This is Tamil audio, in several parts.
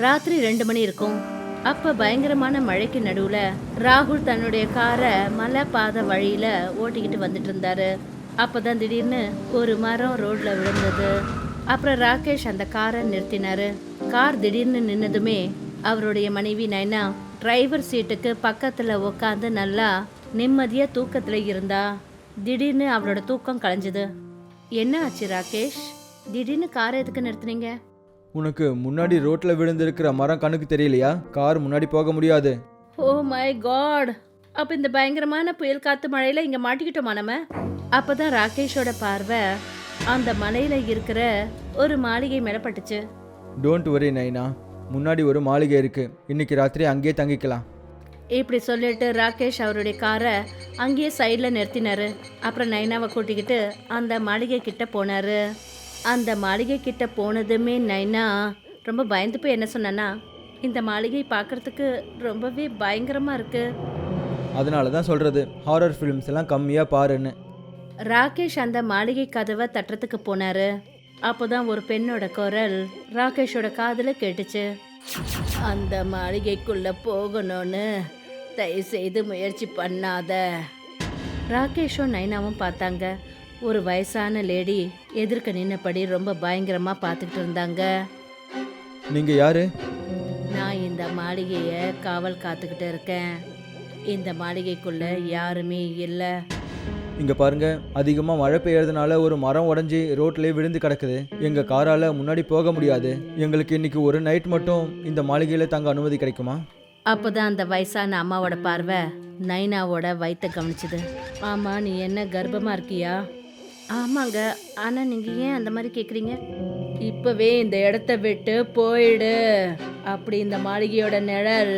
ராத்திரி 2 மணி இருக்கும். அப்ப பயங்கரமான மழைக்கு நடுவுல ராகுல் தன்னுடைய காரை மலை பாதை வழியில ஓட்டிக்கிட்டு வந்துட்டு இருந்தாரு. அப்பதான் திடீர்னு ஒரு மரம் ரோட்ல விழுந்தது. அப்புறம் ராகேஷ் அந்த காரை நிறுத்தினாரு. கார் திடீர்னு நின்னதுமே அவருடைய மனைவி நைனா டிரைவர் சீட்டுக்கு பக்கத்துல உட்காந்து நல்லா நிம்மதியா தூக்கத்துல இருந்தா. திடீர்னு அவளோட தூக்கம் கலைஞ்சது. என்ன ஆச்சு ராகேஷ்? திடீர்னு காரை எதுக்கு நிறுத்துனீங்க? உனக்கு முன்னாடி ரோட்ல விழுந்திருக்கிற மரம் கண்ணுக்கு தெரியலையா? கார் முன்னாடி போக முடியாது. Oh my God! அப்ப இந்த பயங்கரமான புயல் காத்து மழையில இங்க மாட்டிக்கிட்டோமா நம்ம? அப்பதான் ராகேஷோட பார்வை அந்த மலையில இருக்கிற ஒரு மாளிகை மேல பட்டுச்சு. டோன்ட் வரி நைனா, முன்னாடி ஒரு மாளிகை இருக்கு. இன்னைக்கு ராத்திரி அங்கேயே தங்கிக்கலாம். இப்படி சொல்லிட்டு ராகேஷ் அவருடைய காரை அங்கேயே சைடில் நிறுத்தினாரு. அப்புறம் நைனாவை கூட்டிக்கிட்டு அந்த மாளிகை கிட்ட போனாரு. அந்த மாளிகை கிட்ட போனதுமே நைனா ரொம்ப பயந்து போய் என்ன சொன்னான்னா, இந்த மாளிகை பார்க்கறதுக்கு ரொம்பவே பயங்கரமா இருக்கு. அதனால தான் சொல்றது, ஹாரர் ஃபிலிம்ஸ் எல்லாம் கம்மியா பாருன்னு. ராகேஷ் அந்த மாளிகை கதவை தட்டுறதுக்கு போனாரு. அப்போதான் ஒரு பெண்ணோட குரல் ராகேஷோட காதுல கேட்டுச்சு. அந்த மாளிகைக்குள்ள போகணும்னு தயவு செய்து முயற்சி பண்ணாத. ராகேஷும் நைனாவும் பார்த்தாங்க. ஒரு வயசான லேடி எதிர்க்க நின்னபடி ரொம்ப பயங்கரமா பார்த்துக்கிட்டு இருந்தாங்க. நீங்க யாரு? நான் இந்த மாளிகையை காவல் காத்துக்கிட்டு இருக்கேன். இந்த மாளிகைக்குள்ள யாருமே இல்லை. இங்க பாருங்க, அதிகமா மழை பெய்யறதுனால ஒரு மரம் உடைஞ்சி ரோட்லயே விழுந்து கிடக்குது. எங்க காரால முன்னாடி போக முடியாது. எங்களுக்கு இன்னைக்கு ஒரு நைட் மட்டும் இந்த மாளிகையில தங்க அனுமதி கிடைக்குமா? அப்போதான் அந்த வயசான அம்மாவோட பார்வை நைனாவோட வயித்தை கவனிச்சுது. ஆமா, நீ என்ன கர்ப்பமா இருக்கியா? ஆமாங்க. ஆனா நீங்க ஏன் அந்த மாதிரி கேக்குறீங்க? இப்பவே இந்த இடத்த விட்டு போயிடு. அப்படி இந்த மாளிகையோட நிழல்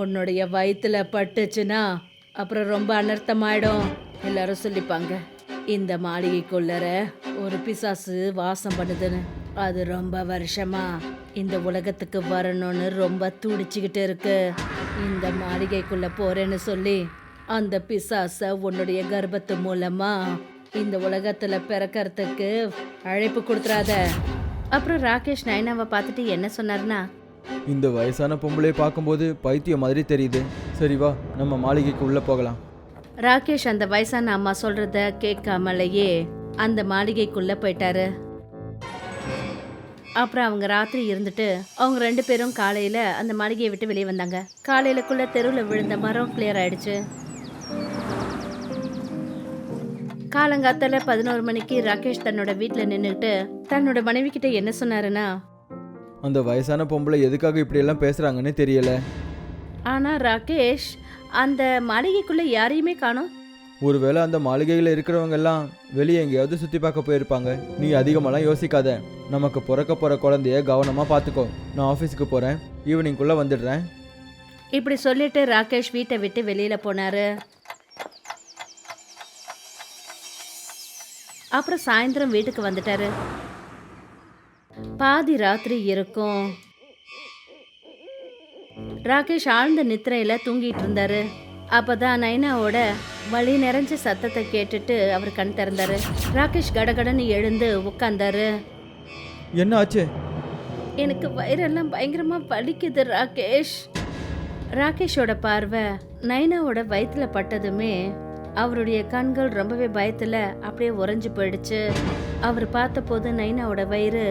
உன்னுடைய வயித்துல பட்டுச்சுன்னா அப்புறம் ரொம்ப அனர்த்தமாயிடும். எல்லாரும் சொல்லிப்பாங்க, இந்த மாளிகைக்குள்ளர ஒரு பிசாசு வாசம் பண்ணுதுன்னு. அது ரொம்ப வருஷமா இந்த உலகத்துக்கு வரணும்னு ரொம்ப துடிச்சுக்கிட்டு இருக்கு. இந்த மாளிகைக்குள்ள போறேன்னு சொல்லி அந்த பிசாச உன்னுடைய கர்ப்பத்து மூலமா இந்த உலகத்துல பிறக்கறதுக்கு அழைப்பு கொடுத்துறாத. அப்புறம் ராகேஷ் நைனாவை பார்த்துட்டு என்ன சொன்னார்னா, இந்த வயசான பொம்பளை பார்க்கும்போது பைத்தியம் மாதிரி தெரியுது. சரி வா, நம்ம மாளிகைக்கு உள்ள போகலாம். ராகேஷ் அந்த வயசான அம்மா சொல்றத கேட்காமலேயே அந்த மாளிகைக்குள்ள போயிட்டாரு. அப்புறம் அவங்க ராத்திரி இருந்துட்டு அவங்க 2 பேரும் காலையில அந்த மாளிகையை விட்டு வெளியே வந்தாங்க. காலையிலக்குள்ள தெருவில் விழுந்த மரம் கிளியர் ஆயிடுச்சு. காலங்காத்தால 11 மணிக்கு ராகேஷ் தன்னோட வீட்டில் நின்றுட்டு தன்னோட மனைவி கிட்ட என்ன சொன்னாருன்னா, அந்த வயசான பொம்பளை எதுக்காக இப்படி எல்லாம் பேசுறாங்கன்னு தெரியல. ஆனா ராகேஷ், அந்த மாளிகைக்குள்ள யாரையுமே காணோம். ஒருவேளை அந்த மாளிகையில் இருக்கிறவங்க எல்லாம் வெளியே எங்கேயாவது சுற்றி பார்க்க போயிருப்பாங்க. நீ அதிகமாலாம் யோசிக்காத. நமக்கு பிறக்க போகிற குழந்தைய கவனமாக பார்த்துக்கோ. நான் ஆஃபீஸுக்கு போகிறேன், ஈவினிங்குள்ளே வந்துடுறேன். இப்படி சொல்லிட்டு ராகேஷ் வீட்டை விட்டு வெளியில போனாரு. அப்புறம் சாயந்தரம் வீட்டுக்கு வந்துட்டாரு. பாதி ராத்திரி இருக்கும். ராகேஷ் ஆழ்ந்த நித்திரையில தூங்கிட்டு இருந்தாரு. அப்பதான் நைனாவோட வலி நிறைஞ்ச சத்தத்தை கேட்டுட்டு அவர் கண் திறந்தாரு. ராகேஷ் கடகடன்னு எழுந்து உட்கார்ந்தாரு. என்ன ஆச்சு? எனக்கு வயிறெல்லாம் பயங்கரமா வலிக்குது ராகேஷ். ராகேஷோட பார்வை நைனாவோட வயிற்றுல பட்டதுமே அவருடைய கண்கள் ரொம்பவே பயத்துல அப்படியே உறைஞ்சு போயிடுச்சு. அவர் பார்த்தபோது நைனாவோட வயிறு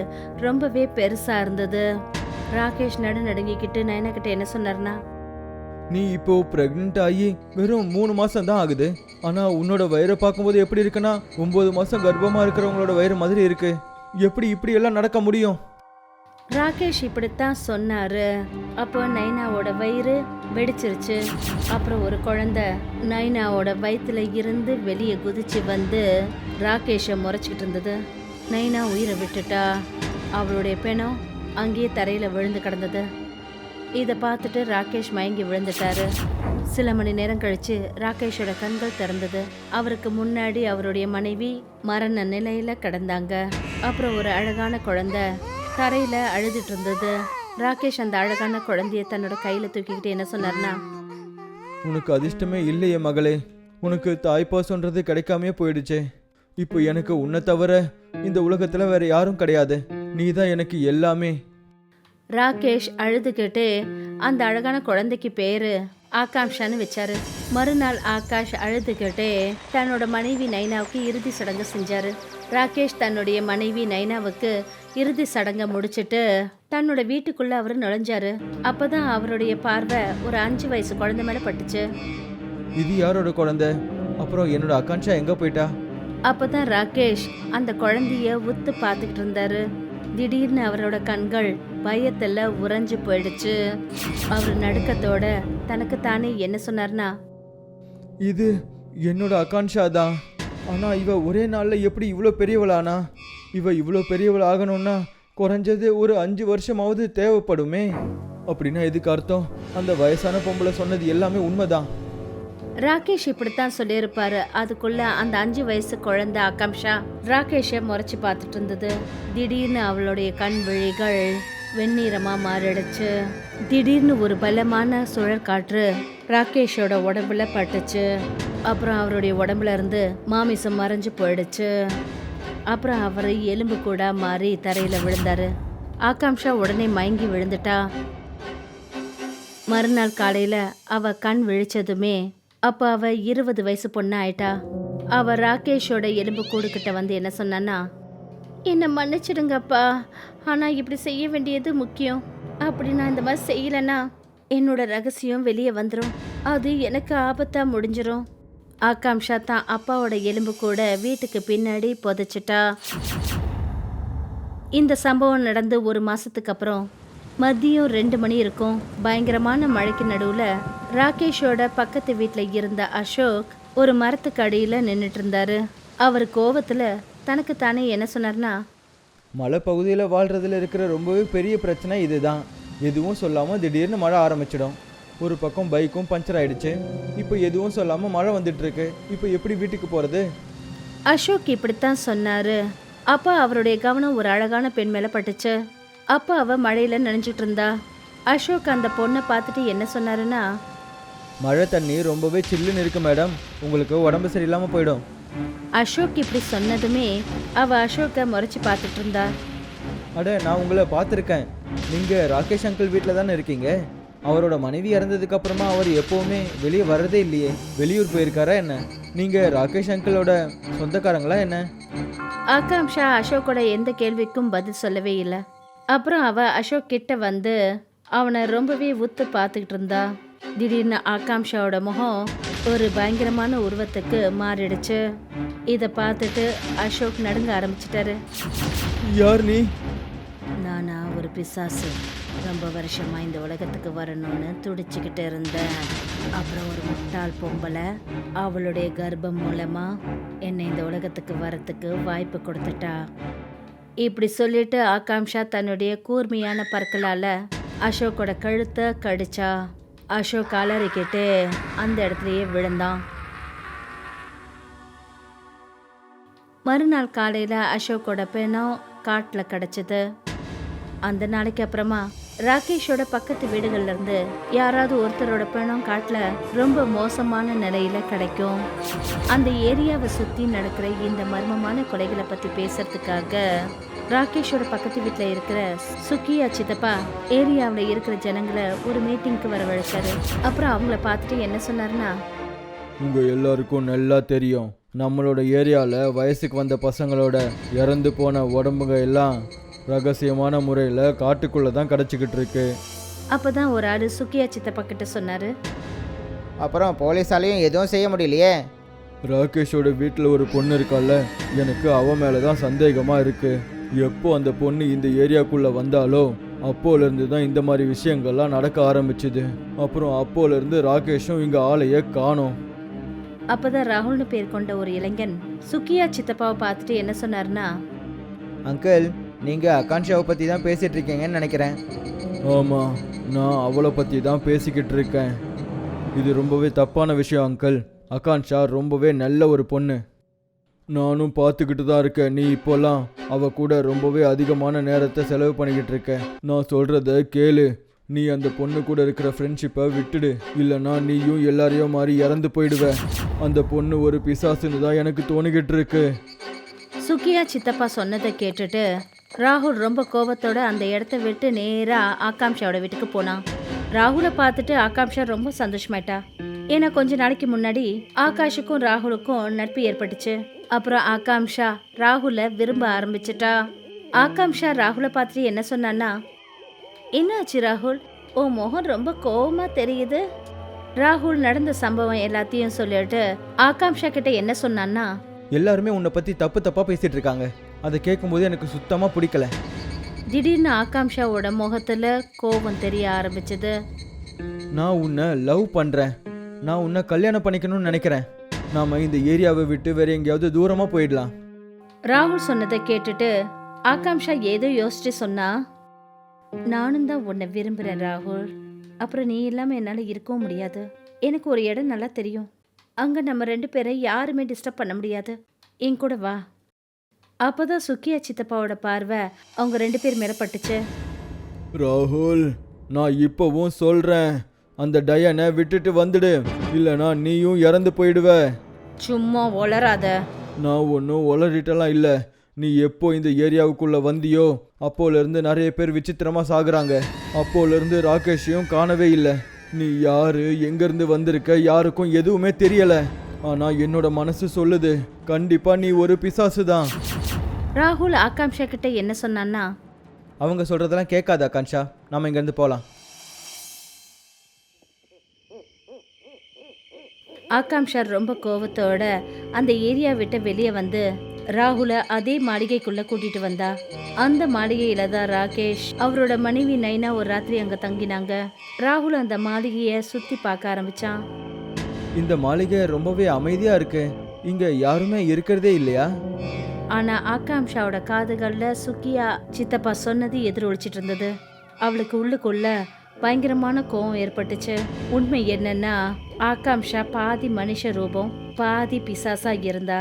ரொம்பவே பெருசா இருந்தது. ராகேஷ் நடுநடுங்கிக்கிட்டு நைனா கிட்ட என்ன சொன்னார்னா, நீ இப்போ பிரெக்னென்ட் ஆகி வெறும் 3 மாசம் தான் ஆகுது. ஆனா உன்னோட வயிறை பார்க்கும்போது எப்படி இருக்குன்னா 9 மாசம் கர்ப்பமா இருக்கிறவங்களோட வயிறு மாதிரி இருக்கு. எப்படி இப்படி எல்லாம் நடக்க முடியும்? ராகேஷ் இப்படித்தான் சொன்னாரு. அப்போ நைனாவோட வயிறு வெடிச்சிருச்சு. அப்புறம் ஒரு குழந்தை நைனாவோட வயிற்றுல இருந்து வெளியே குதிச்சு வந்து ராகேஷை முறைச்சிக்கிட்டு இருந்தது. நைனா உயிரை விட்டுட்டா. அவளுடைய பெணம் அங்கேயே தரையில விழுந்து கிடந்தது. இதை பார்த்துட்டு ராகேஷ் மயங்கி விழுந்துட்டாரு. சில மணி நேரம் கழிச்சு ராகேஷோட கண்கள் திறந்தது. அவருக்கு முன்னாடி அவருடைய மனைவி மரண நிலையில கிடந்தாங்க. அப்புறம் ஒரு அழகான குழந்தை தரையில அழுதுட்டு இருந்தது. ராகேஷ் அந்த அழகான குழந்தைய தன்னோட கையில தூக்கிக்கிட்டு என்ன சொன்னார்னா, உனக்கு அதிர்ஷ்டமே இல்லையே மகளே. உனக்கு தாய்ப்பாசன்றது கிடைக்காமே போயிடுச்சே. இப்போ எனக்கு உன்னை தவிர இந்த உலகத்துல வேற யாரும் கிடையாது. நீ தான் எனக்கு எல்லாமே. ராகேஷ் அழுதுகிட்டு அந்த அழகான குழந்தைக்கு பேரு ஆகாங்ஷான்னு வச்சாரு. மறுநாள் ஆகாஷ் அழுதுகிட்டே தன்னோட மனைவி நைனாவுக்கு இறுதி சடங்கு செஞ்சாரு. ராகேஷ் தன்னுடைய மனைவி நைனாவுக்கு இறுதி சடங்கை முடிச்சிட்டு தன்னோட வீட்டுக்குள்ள அவரு நுழைஞ்சாரு. அப்பதான் அவருடைய பார்வை ஒரு 5 வயசு குழந்தை மேல பட்டுச்சு. இது யாரோட குழந்தை? அப்புறம் என்னோட ஆகாங்ஷா எங்க போயிட்டா? அப்பதான் ராகேஷ் அந்த குழந்தைய உத்து பார்த்துக்கிட்டு இருந்தாரு. திடீர்னு அவரோட கண்கள் பயத்துல உறைஞ்சு போயிடுச்சு. அவர் நடுக்கத்தோட தனக்கு தானே என்ன சொன்னார்னா, இது என்னோட ஆகாங்ஷா தான். ஆனா இவ ஒரே நாள்ல எப்படி இவ்வளோ பெரியவளானா? இவ இவ்வளோ பெரியவள் ஆகணும்னா குறைஞ்சது ஒரு 5 வருஷமாவது தேவைப்படுமே. அப்படின்னா இதுக்கு அர்த்தம் அந்த வயசான பொம்பளை சொன்னது எல்லாமே உண்மைதான். ராகேஷ் இப்படித்தான் சொல்லியிருப்பாரு. அதுக்குள்ள அந்த 5 வயசு குழந்தை ஆகாங்ஷா ராகேஷை முறைச்சு பார்த்துட்டு இருந்தது. திடீர்னு அவளுடைய கண் விழிகள் வெண்ணிறமா மாறிடுச்சு. திடீர்னு ஒரு பலமான சுழற்காற்று ராகேஷோட உடம்புல பட்டுச்சு. அப்புறம் அவருடைய உடம்புல இருந்து மாமிசம் மறைஞ்சு போயிடுச்சு. அப்புறம் அவர் எலும்பு கூட மாறி தரையில விழுந்தாரு. ஆகாங்ஷா உடனே மயங்கி விழுந்துட்டா. மறுநாள் காலையில அவ கண் விழிச்சதுமே அப்ப அவ 20 வயசு பொண்ணு ஆயிட்டா. அவ ராகேஷோட எலும்பு கூடுகிட்ட வந்து என்ன சொன்னான்னா, என்னை மன்னிச்சிடுங்கப்பா, ஆனா இப்படி செய்ய வேண்டியது முக்கியம். அப்படி நான் இந்த மாதிரி செய்யலைன்னா என்னோட ரகசியம் வெளியே வந்துடும். அது எனக்கு ஆபத்தா முடிஞ்சிடும். ஆகாங்ஷா தான் அப்பாவோட எலும்பு கூட வீட்டுக்கு பின்னாடி புதைச்சிட்டா. இந்த சம்பவம் நடந்து 1 மாசத்துக்கு அப்புறம் மதியம் 2 மணி இருக்கும். பயங்கரமான மழைக்கு நடுவுல ராகேஷோட பக்கத்து வீட்டில் இருந்த அசோக் ஒரு மரத்துக்கு அடியில் நின்றுட்டு இருந்தாரு. அவர் கோவத்துல தனக்கு தானே என்ன சொன்னார்னா, மலை பகுதியில் வாழ்றதுல இருக்கிற ரொம்பவே பெரிய பிரச்சனை இதுதான். எதுவும் சொல்லாமல் திடீர்னு மழை ஆரம்பிச்சிடும். ஒரு பக்கம் பைக்கும் பஞ்சர் ஆயிடுச்சு. இப்போ எதுவும் சொல்லாமல் மழை வந்துட்டு இருக்கு. இப்போ எப்படி வீட்டுக்கு போகிறது? அசோக் இப்படித்தான் சொன்னாரு. அப்போ அவருடைய கவனம் ஒரு அழகான பெண் மேலே பட்டுச்சு. அப்போ அவ மழையில நனைஞ்சிட்டு இருந்தா. அசோக் அந்த பொண்ணை பார்த்துட்டு என்ன சொன்னாருன்னா, மழை தண்ணி ரொம்பவே சில்லுன்னு இருக்கு மேடம், உங்களுக்கு உடம்பு சரியில்லாமல் போயிடும். அசோக் இப்படி சொன்னதுமே அவ அசோக்கை முறைச்சி பார்த்துட்டு இருந்தா. அட, நான் உங்களை பார்த்துருக்கேன். நீங்கள் ராகேஷ் அங்கிள் வீட்டில் தானே இருக்கீங்க. அவரோட மனைவி இறந்ததுக்கு அப்புறமா அவர் எப்போவுமே வெளியே வர்றதே இல்லையே. வெளியூர் போயிருக்காரா என்ன? நீங்கள் ராகேஷ் அங்கிளோட சொந்தக்காரங்களா என்ன? ஆகாங்ஷா அசோக்கோட எந்த கேள்விக்கும் பதில் சொல்லவே இல்லை. அப்புறம் அவ அசோக் கிட்ட வந்து அவனை ரொம்பவே உத்து பார்த்துக்கிட்டு இருந்தா. திடீர்னு ஆகாங்ஷாவோட முகம் ஒரு பயங்கரமான உருவத்துக்கு மாறிடுச்சு. இதை பார்த்துட்டு அசோக் நடுங்க ஆரம்பிச்சிட்டாரு. யார் நீ? நானா ஒரு பிசாசு. ரொம்ப வருஷமா இந்த உலகத்துக்கு வரணும்னு துடிச்சுக்கிட்டு இருந்தேன். அப்புறம் ஒரு முட்டாள் பொம்பளை அவளுடைய கர்ப்பம் மூலமா என்னை இந்த உலகத்துக்கு வரத்துக்கு வாய்ப்பு கொடுத்துட்டா. இப்படி சொல்லிட்டு ஆகாங்ஷா தன்னுடைய கூர்மையான பற்களால அசோக்கோட கழுத்தை கடிச்சா. அசோக் அலறிக்கிட்டு அந்த இடத்துலயே விழுந்தான். மறுநாள் காலையில அசோக்கோட பிணம் காட்டுல கிடைச்சது. அந்த நாளைக்கு அப்புறமா ராகேஷோட பக்கத்து வீடுகள்ல இருந்து யாராவது ஒருத்தரோட பிணம் காட்டுல ரொம்ப மோசமான நிலையில கிடைக்கும். அந்த ஏரியாவை சுத்தி நடக்கிற இந்த மர்மமான கொலைகளை பத்தி பேசுறதுக்காக ராகேஷோட பக்கத்து வீட்டில் இருக்கிற சுக்கியா சித்தப்பா ஏரியாவில் இருக்கிற ஜனங்களை ஒரு மீட்டிங்க்கு வரவழைச்சாரு. அப்புறம் அவங்கள பார்த்துட்டு என்ன சொன்னாருன்னா, உங்கள் எல்லாருக்கும் நல்லா தெரியும், நம்மளோட ஏரியாவில் வயசுக்கு வந்த பசங்களோட இறந்து போன உடம்புங்க எல்லாம் ரகசியமான முறையில் காட்டுக்குள்ளே தான் கிடச்சிக்கிட்டு இருக்கு. அப்போ தான் ஒரு ஆள் சுக்கியா சித்தப்பா கிட்ட சொன்னார், அப்புறம் போலீஸாலையும் எதுவும் செய்ய முடியலையே. ராகேஷோட வீட்டில் ஒரு பொண்ணு இருக்கால, எனக்கு அவ மேலே தான் சந்தேகமாக இருக்குது. எப்போ அந்த பொண்ணு இந்த ஏரியாக்குள்ளே வந்தாலோ அப்போலேருந்து தான் இந்த மாதிரி விஷயங்கள்லாம் நடக்க ஆரம்பிச்சுது. அப்புறம் அப்போலேருந்து ராகேஷும் இங்கே ஆளையே காணோம். அப்போதான் ராகுல்னு பேர் கொண்ட ஒரு இளைஞன் சுக்கியா சித்தப்பாவை பார்த்துட்டு என்ன சொன்னார்னா, அங்கிள், நீங்கள் ஆகாங்ஷாவை பற்றி தான் பேசிகிட்டு இருக்கீங்கன்னு நினைக்கிறேன். ஆமாம், நான் அவளை பற்றி தான் பேசிக்கிட்டு இருக்கேன். இது ரொம்பவே தப்பான விஷயம் அங்கிள். ஆகாங்ஷா ரொம்பவே நல்ல ஒரு பொண்ணு. நானும் பார்த்துக்கிட்டு தான் இருக்கேன். நீ இப்போல்லாம் அவள் கூட ரொம்பவே அதிகமான நேரத்தை செலவு பண்ணிக்கிட்டு இருக்க. நான் சொல்கிறத கேளு. நீ அந்த பொண்ணு கூட இருக்கிற ஃப்ரெண்ட்ஷிப்பை விட்டுடு, இல்லைனா நீயும் எல்லாரையும் மாதிரி இறந்து போயிடுவ. அந்த பொண்ணு ஒரு பிசாசுன்னு தான் எனக்கு தோணிக்கிட்டு இருக்கு. சுக்கியா சித்தப்பா சொன்னதை கேட்டுட்டு ராகுல் ரொம்ப கோபத்தோட அந்த இடத்த விட்டு நேரா ஆகாம்ஷாவோட வீட்டுக்கு போனான். ராகுலை பார்த்துட்டு ஆகாம்ஷா ரொம்ப சந்தோஷமாயிட்டா. ஏன்னா கொஞ்ச நாளைக்கு முன்னாடி ஆகாஷுக்கும் ராகுலுக்கும் நட்பு ஏற்பட்டுச்சு. அப்புறம் ஆகாம்ஷா ராகுலை விரும்ப ஆரம்பிச்சிட்டா. ஆகாம்ஷா ராகுலை பார்த்துட்டு என்ன சொன்னான்னா, என்னாச்சு ராகுல், உன் முகம் ரொம்ப கோவமா தெரியுது. ராகுல் நடந்த சம்பவம் எல்லாத்தையும் சொல்லிட்டு ஆகாம்ஷா கிட்ட என்ன சொன்னான்னா, எல்லாருமே உன்னை பற்றி தப்பு தப்பாக பேசிகிட்டு இருக்காங்க. அதை கேட்கும்போது எனக்கு சுத்தமாக பிடிக்கல. திடீர்னு ஆகாம்ஷாவோட முகத்துல கோபம் தெரிய ஆரம்பிச்சது. நான் உன்னை லவ் பண்ணுறேன். நான் உன்னை கல்யாணம் பண்ணிக்கணும்னு நினைக்கிறேன். நாம் இந்த ஏரியாவை விட்டு வேற எங்கேயாவது தூரமாக போயிடலாம். ராகுல் சொன்னதை கேட்டுட்டு ஆகாம்ஷா ஏதோ யோசிச்சு சொன்னா, நானும் தான் உன்னை விரும்புறேன் ராகுல். அப்புறம் நீ இல்லாம என்னால இருக்கவும் முடியாது. எனக்கு ஒரு இடம் நல்லா தெரியும். அங்க நம்ம 2 பேரை யாருமே டிஸ்டர்ப் பண்ண முடியாது. என் கூட வா. அப்போதான் சுக்கியா சித்தப்பாவோட பார்வை அவங்க 2 பேர் மேல பட்டுச்சு. ராகுல், நான் இப்போவும் சொல்கிறேன், அந்த டயனை விட்டுட்டு வந்துடு, இல்லைனா நீயும் இறந்து போயிடுவ. சும்மா ஒளராத. நான் ஒன்றும் உளறிட்டலாம் இல்லை. நீ எப்போ இந்த ஏரியாவுக்குள்ளே வந்தியோ அப்போலேருந்து நிறைய பேர் விசித்திரமாக சாகுறாங்க. அப்போலேருந்து ராகேஷையும் காணவே இல்லை. நீ யாரு, எங்கேருந்து வந்திருக்க, யாருக்கும் எதுவுமே தெரியலை. ஆனால் என்னோட மனசு சொல்லுது, கண்டிப்பாக நீ ஒரு பிசாசு தான். ராகுல் ஆகாம்ஷா கிட்ட என்ன சொன்னான்னா, அவங்க சொல்கிறதெல்லாம் கேட்காது ஆகான்ஷா, நம்ம இங்கேருந்து போகலாம். ஆகாம்ஷா ரொம்ப கோவத்தோட அந்த ஏரியா விட்டு வெளியே வந்து ராகுலை அதே மாளிகைக்குள்ள கூட்டிட்டு வந்தா. அந்த மாளிகையில தான் ராகேஷ் அவரோட மனைவி நைனா ஒரு ராத்திரி அங்க தங்கினாங்க. ராகுல் அந்த மாளிகைய சுத்தி பார்க்க ஆரம்பிச்சான். இந்த மாளிகை ரொம்பவே அமைதியாக இருக்கு. இங்கே யாருமே இருக்கிறதே இல்லையா? ஆனா ஆகாம்ஷாவோட காதுகள்ல சுக்கியா சித்தப்பா சொன்னது எதிரொலிச்சிட்டு இருந்தது. அவளுக்கு உள்ளுக்குள்ள பயங்கரமான கோவம் ஏற்பட்டுச்சு. உண்மை என்னன்னா, ஆகாம்ஷா பாதி மனுஷ ரூபம் பாதி பிசாசா இருந்தா.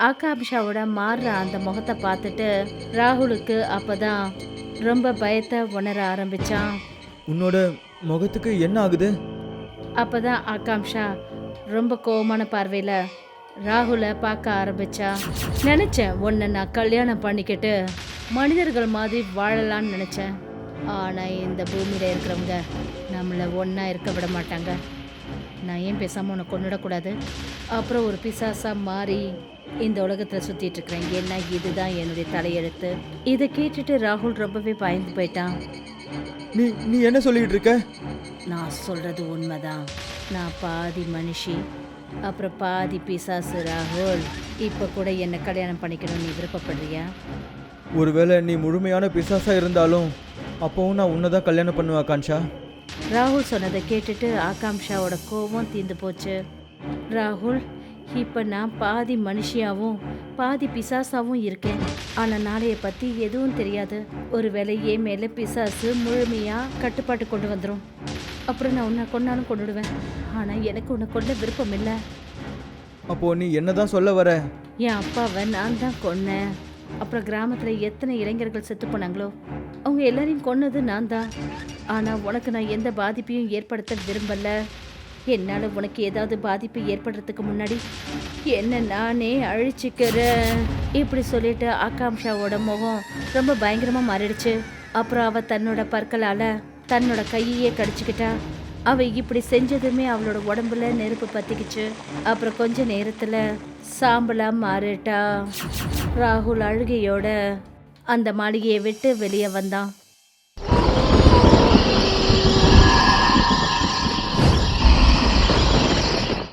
ஆகாம்ஷாவோட மாறுற அந்த முகத்தை பார்த்துட்டு ராகுலுக்கு அப்பதான் ரொம்ப பயத்தை உணர ஆரம்பிச்சான். உன்னோட முகத்துக்கு என்ன ஆகுது? அப்பதான் ஆகாம்ஷா ரொம்ப கோவமான பார்வையில ராகுலை பார்க்க ஆரம்பிச்சா. நினைச்சேன் உன்னை நான் கல்யாணம் பண்ணிக்கிட்டு மனிதர்கள் மாதிரி வாழலான்னு நினைச்சேன். ஆனா இந்த பூமியில இருக்கிறவங்க நம்மளை ஒன்னா இருக்க விட மாட்டாங்க. நான் ஏன் பேசாம உன்னை கொண்டுடக்கூடாது? அப்புறம் ஒரு பிசாசா மாறி இந்த உலகத்துல சுத்திட்டு இருக்கிறேன். ஏன்னா இதுதான் என்னுடைய தலையெழுத்து. இதை கேட்டுட்டு ராகுல் ரொம்பவே பயந்து போயிட்டான். நீ நீ என்ன சொல்லிட்டு இருக்க? நான் சொல்றது உண்மைதான். நான் பாதி மனுஷி அப்புறம் பாதி பிசாசு ராகுல். இப்ப கூட என்ன கல்யாணம் பண்ணிக்கணும் நீ விருப்பப்படுறியா? ஒருவேளை நீ முழுமையான பிசாசா இருந்தாலும் அப்போவும் நான் உன்னை தான் கல்யாணம் பண்ணுவேன் ஆகான்ஷா. ராகுல் சொன்னதை கேட்டுட்டு ஆகாம்ஷாவோட கோபம் தீர்ந்து போச்சு. ராகுல், இப்போ நான் பாதி மனுஷியாவும் பாதி பிசாசாவும் இருக்கேன். ஆனால் நாளைய பற்றி எதுவும் தெரியாது. ஒருவேளை என் மேலே பிசாசு முழுமையாக கட்டுப்பாட்டு கொண்டு வந்துடும். அப்புறம் நான் உன்னை கொண்டாலும் கொண்டுடுவேன். ஆனால் எனக்கு உன்னை கொண்ட விருப்பம் இல்லை. அப்போ நீ என்னதான் சொல்ல வர? என் அப்பாவை நான் தான் கொன்னேன். அப்புறம் கிராமத்தில் எத்தனை இளைஞர்கள் செத்து போனாங்களோ அவங்க எல்லாரையும் கொன்னது நான் தான். ஆனால் உனக்கு நான் எந்த பாதிப்பையும் ஏற்படுத்த விரும்பல. என்னால் உனக்கு ஏதாவது பாதிப்பு ஏற்படுறதுக்கு முன்னாடி என்ன நானே அழிச்சிக்கிறேன். இப்படி சொல்லிட்டு ஆகாம்ஷாவோட முகம் ரொம்ப பயங்கரமாக மாறிடுச்சு. அப்புறம் அவள் தன்னோட பற்களால் தன்னோட கையையே கடிச்சுக்கிட்டா. அவ இப்படி செஞ்சதுமே அவளோட உடம்புல நெருப்பு பத்திக்கிச்சு. அப்புறம் கொஞ்ச நேரத்துல சாம்பலா மாறிட்டா. ராகுல் அழுகையோட அந்த மாளிகையை விட்டு வெளியே வந்தான்.